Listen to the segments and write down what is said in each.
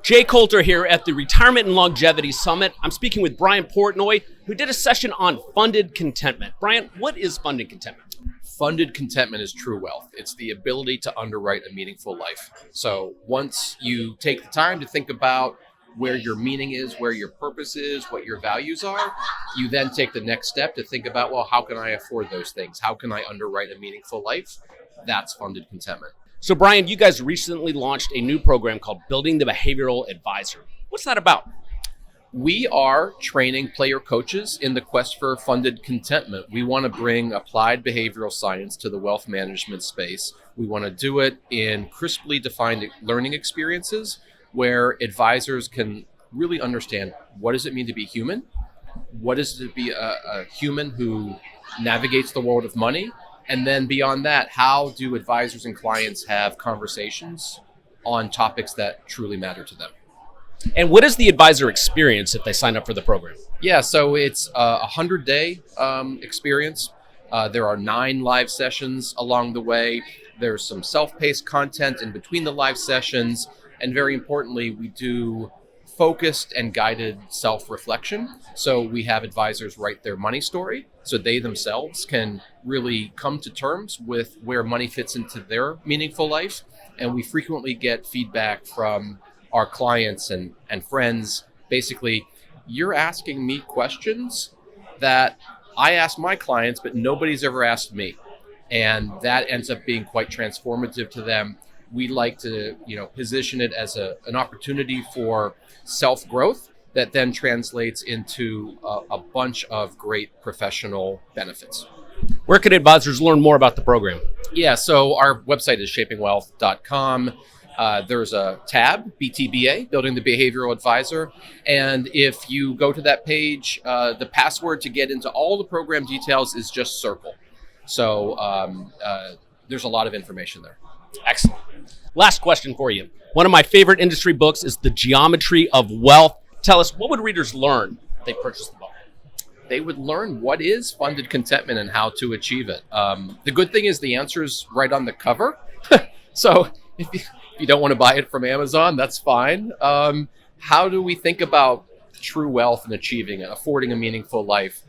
Jay Coulter here at the Retirement and Longevity Summit. I'm speaking with Brian Portnoy, who did a session on funded contentment. Brian, what is funded contentment? Funded contentment is true wealth. It's the ability to underwrite a meaningful life. So once you take the time to think about where your meaning is, where your purpose is, what your values are, you then take the next step to think about, well, how can I afford those things? How can I underwrite a meaningful life? That's funded contentment. So Brian, you guys recently launched a new program called Building the Behavioral Advisor. What's that about? We are training player coaches in the quest for funded contentment. We want to bring applied behavioral science to the wealth management space. We want to do it in crisply defined learning experiences where advisors can really understand, what does it mean to be human? What is it to be a human who navigates the world of money? And then beyond that, how do advisors and clients have conversations on topics that truly matter to them? And what is the advisor experience if they sign up for the program? Yeah, so it's a 100-day experience. There are 9 live sessions along the way. There's some self-paced content in between the live sessions. And very importantly, we do focused and guided self-reflection. So we have advisors write their money story so they themselves can really come to terms with where money fits into their meaningful life. And we frequently get feedback from our clients and friends. Basically, you're asking me questions that I ask my clients, but nobody's ever asked me. And that ends up being quite transformative to them. We like to, position it as an opportunity for self-growth that then translates into a bunch of great professional benefits. Where can advisors learn more about the program? Yeah, so our website is shapingwealth.com. There's a tab, BTBA, Building the Behavioral Advisor. And if you go to that page, the password to get into all the program details is just circle. So there's a lot of information there. Excellent. Last question for you. One of my favorite industry books is The Geometry of Wealth. Tell us, what would readers learn if they purchase the book? They would learn what is funded contentment and how to achieve it. The good thing is the answer is right on the cover. So if you don't want to buy it from Amazon, that's fine. How do we think about true wealth and achieving it, affording a meaningful life?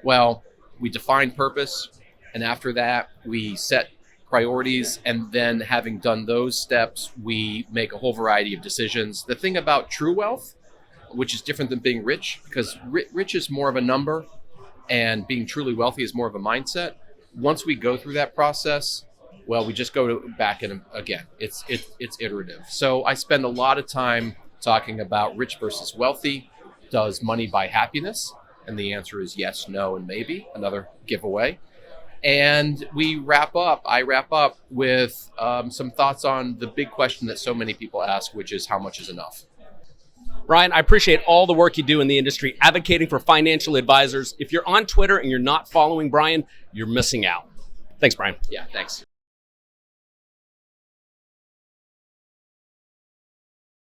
Well, we define purpose, and after that, we set priorities, and then having done those steps, we make a whole variety of decisions. The thing about true wealth, which is different than being rich, because rich is more of a number, and being truly wealthy is more of a mindset. Once we go through that process, well, we just go back and again, it's iterative. So I spend a lot of time talking about rich versus wealthy. Does money buy happiness? And the answer is yes, no, and maybe. Another giveaway. And I wrap up with some thoughts on the big question that so many people ask, which is how much is enough? Brian, I appreciate all the work you do in the industry advocating for financial advisors. If you're on Twitter and you're not following Brian, you're missing out. Thanks, Brian. Yeah, thanks.